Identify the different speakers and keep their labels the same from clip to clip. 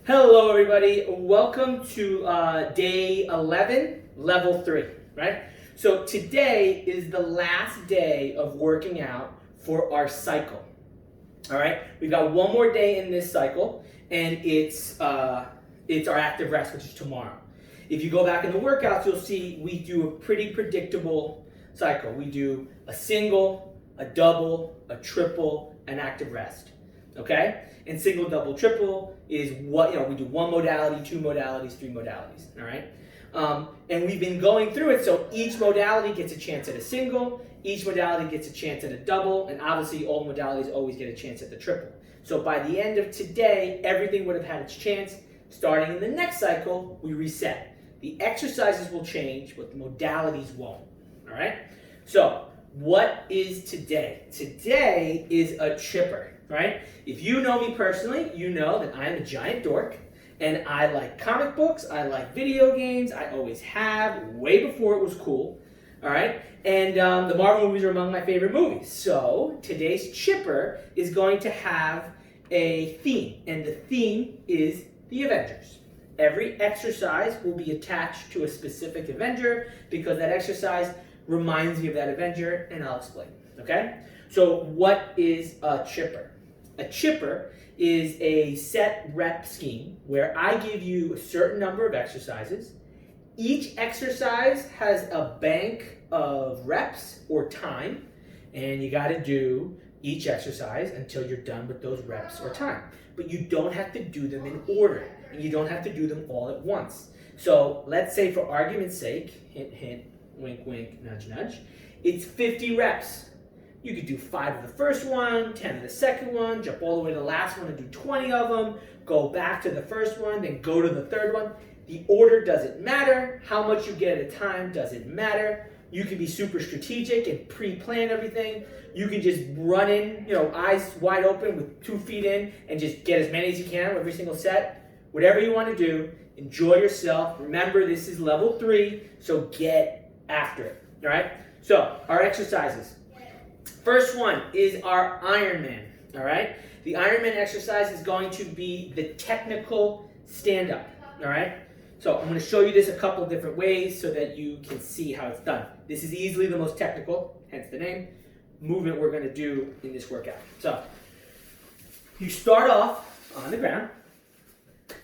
Speaker 1: Hello everybody, welcome to day 11, level 3, right? So today is the last day of working out for our cycle, all right? We've got one more day in this cycle, and it's our active rest, which is tomorrow. If you go back in the workouts, you'll see we do a pretty predictable cycle. We do a single, a double, a triple, and active rest. Okay? And single, double, triple is what, we do one modality, two modalities, three modalities, all right? And we've been going through it, so each modality gets a chance at a single, each modality gets a chance at a double, and obviously all modalities always get a chance at the triple. So by the end of today, everything would have had its chance. Starting in the next cycle, we reset. The exercises will change, but the modalities won't, all right? So what is today? Today is a chipper. Right? If you know me personally, you know that I'm a giant dork and I like comic books, I like video games, I always have, way before it was cool. All right? And the Marvel movies are among my favorite movies. So today's chipper is going to have a theme, and the theme is the Avengers. Every exercise will be attached to a specific Avenger because that exercise reminds me of that Avenger, and I'll explain. Okay? So what is a chipper? A chipper is a set rep scheme where I give you a certain number of exercises. Each exercise has a bank of reps or time, and you got to do each exercise until you're done with those reps or time. But you don't have to do them in order, and you don't have to do them all at once. So let's say, for argument's sake, hint, hint, wink, wink, nudge, nudge, it's 50 reps. You could do 5 of the first one, 10 of the second one, jump all the way to the last one and do 20 of them, go back to the first one, then go to the third one. The order doesn't matter. How much you get at a time doesn't matter. You can be super strategic and pre-plan everything. You can just run in, eyes wide open with 2 feet in and just get as many as you can every single set. Whatever you want to do, enjoy yourself. Remember, this is level 3, so get after it, all right? So, our exercises. First one is our Ironman, all right? The Ironman exercise is going to be the technical stand-up, all right? So I'm going to show you this a couple of different ways so that you can see how it's done. This is easily the most technical, hence the name, movement we're going to do in this workout. So you start off on the ground,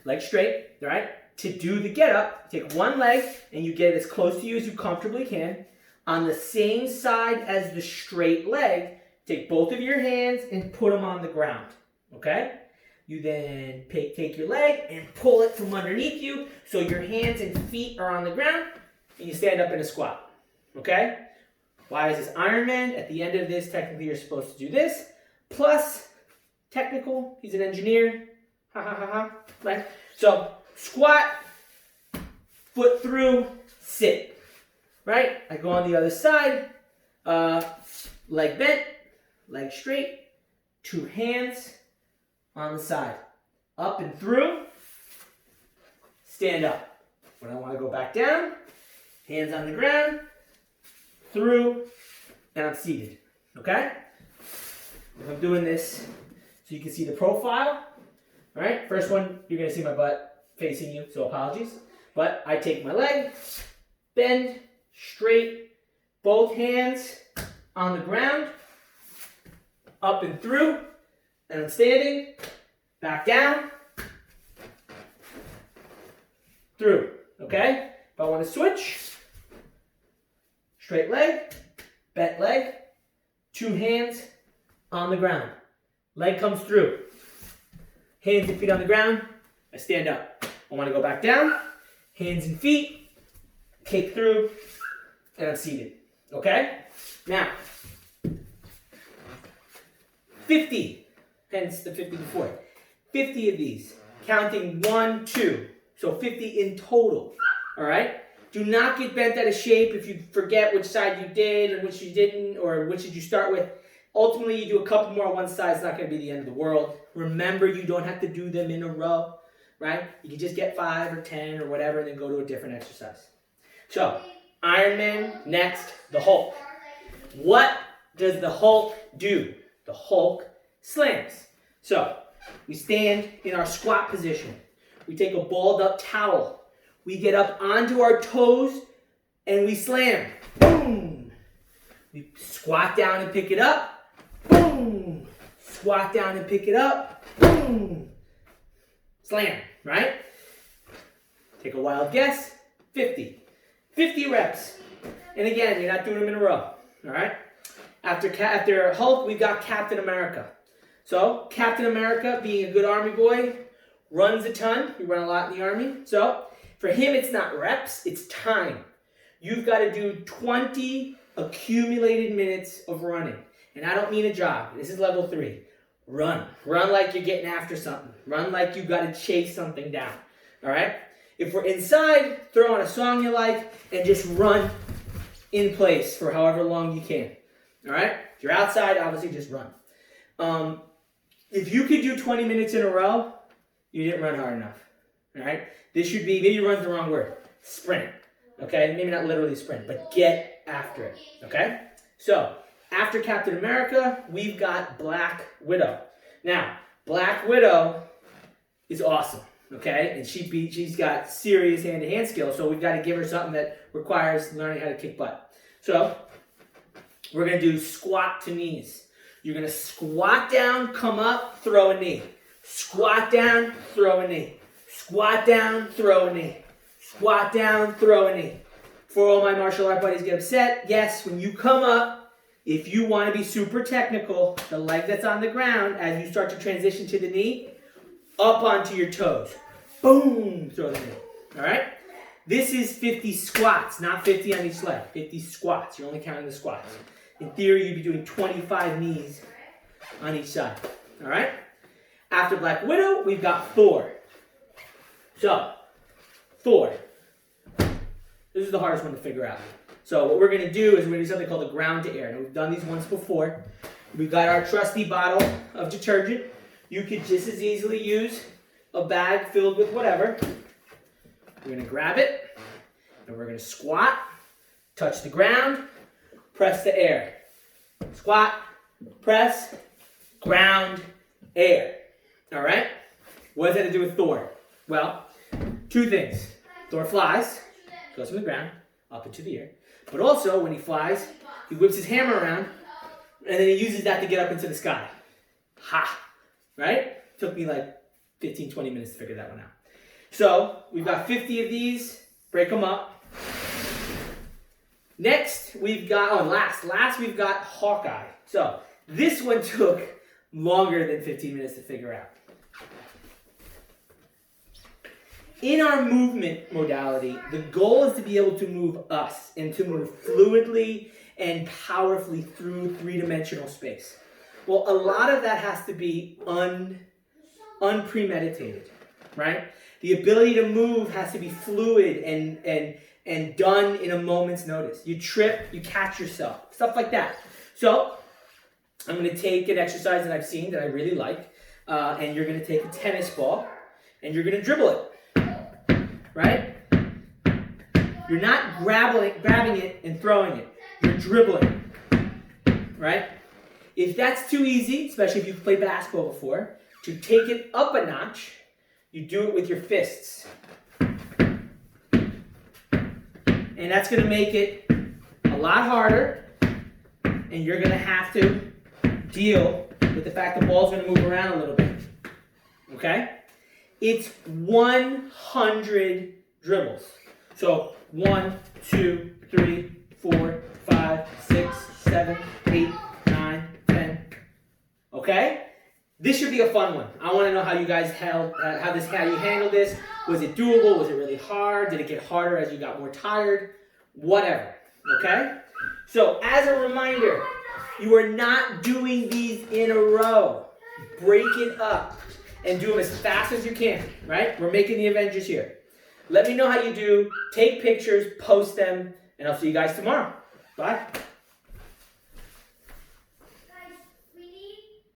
Speaker 1: legs straight, all right? To do the get-up, take one leg and you get as close to you as you comfortably can. On the same side as the straight leg, take both of your hands and put them on the ground, okay? You then take your leg and pull it from underneath you so your hands and feet are on the ground, and you stand up in a squat, okay? Why is this Ironman? At the end of this, technically you're supposed to do this, plus technical, he's an engineer, ha ha ha ha, right? So squat, foot through, sit. Right? I go on the other side, leg bent, leg straight, 2 hands on the side. Up and through, stand up. When I want to go back down, hands on the ground, through, and I'm seated. Okay? If I'm doing this so you can see the profile, all right? First one, you're going to see my butt facing you, so apologies. But I take my leg, bend, straight, both hands on the ground, up and through, and I'm standing, back down, through, okay? If I want to switch, straight leg, bent leg, 2 hands on the ground. Leg comes through. Hands and feet on the ground, I stand up. I want to go back down, hands and feet, kick through, and I'm seated, okay? Now, 50, hence the 50 before. 50 of these, counting 1, 2, so 50 in total, all right? Do not get bent out of shape if you forget which side you did and which you didn't, or which did you start with. Ultimately, you do a couple more on one side, it's not going to be the end of the world. Remember, you don't have to do them in a row, right? You can just get 5 or 10 or whatever and then go to a different exercise. So, Ironman, next, the Hulk. What does the Hulk do? The Hulk slams. So, we stand in our squat position. we take a balled up towel. We get up onto our toes and we slam. Boom. We squat down and pick it up. Boom. Squat down and pick it up. Boom. Slam, right? Take a wild guess. 50. 50 reps. And again, you're not doing them in a row. All right? After Hulk, we got Captain America. So, Captain America, being a good army boy, runs a ton. He ran a lot in the army. So, for him, it's not reps, it's time. You've got to do 20 accumulated minutes of running. And I don't mean a jog. This is level 3. Run. Run like you're getting after something. Run like you've got to chase something down. All right? If we're inside, throw on a song you like and just run in place for however long you can. All right? If you're outside, obviously just run. If you could do 20 minutes in a row, you didn't run hard enough. All right? This should be, maybe run's the wrong word, sprint. Okay? Maybe not literally sprint, but get after it. Okay? So, after Captain America, we've got Black Widow. Now, Black Widow is awesome. Okay? And she's got serious hand-to-hand skills, so we've got to give her something that requires learning how to kick butt. So, we're going to do squat to knees. You're going to squat down, come up, throw a knee. Squat down, throw a knee. Squat down, throw a knee. Squat down, throw a knee. Before all my martial art buddies get upset, yes, when you come up, if you want to be super technical, the leg that's on the ground, as you start to transition to the knee, up onto your toes. Boom, throw the knee. All right? This is 50 squats, not 50 on each leg. 50 squats. You're only counting the squats. In theory, you'd be doing 25 knees on each side. All right? After Black Widow, we've got Thor. So, Thor. This is the hardest one to figure out. So what we're going to do is we're going to do something called a ground to air. Now, we've done these once before. We've got our trusty bottle of detergent. You could just as easily use a bag filled with whatever. We're going to grab it, and we're going to squat, touch the ground, press the air. Squat, press, ground, air. All right? What does that have to do with Thor? Well, two things. Thor flies, goes from the ground, up into the air. But also, when he flies, he whips his hammer around, and then he uses that to get up into the sky. Ha! Right? Took me like 15, 20 minutes to figure that one out. So, we've got 50 of these. Break them up. Next, we've got, last we've got Hawkeye. So, this one took longer than 15 minutes to figure out. In our movement modality, the goal is to be able to move us and to move fluidly and powerfully through three-dimensional space. Well, a lot of that has to be unpremeditated, right? The ability to move has to be fluid and done in a moment's notice. You trip, you catch yourself, stuff like that. So, I'm going to take an exercise that I've seen that I really like, and you're going to take a tennis ball, and you're going to dribble it. Right? You're not grabbing it and throwing it. You're dribbling. Right? If that's too easy, especially if you've played basketball before, to take it up a notch, you do it with your fists. And that's going to make it a lot harder, and you're going to have to deal with the fact the ball's going to move around a little bit. Okay? It's 100 dribbles. So 1, 2, 3, 4, 5, 6, 7, 8, 9, 10. Okay? This should be a fun one. I want to know how you guys how you handled this. Was it doable? Was it really hard? Did it get harder as you got more tired? Whatever. Okay? So as a reminder, you are not doing these in a row. Break it up. And do them as fast as you can, right? We're making the Avengers here. Let me know how you do. Take pictures, post them, and I'll see you guys tomorrow. Bye.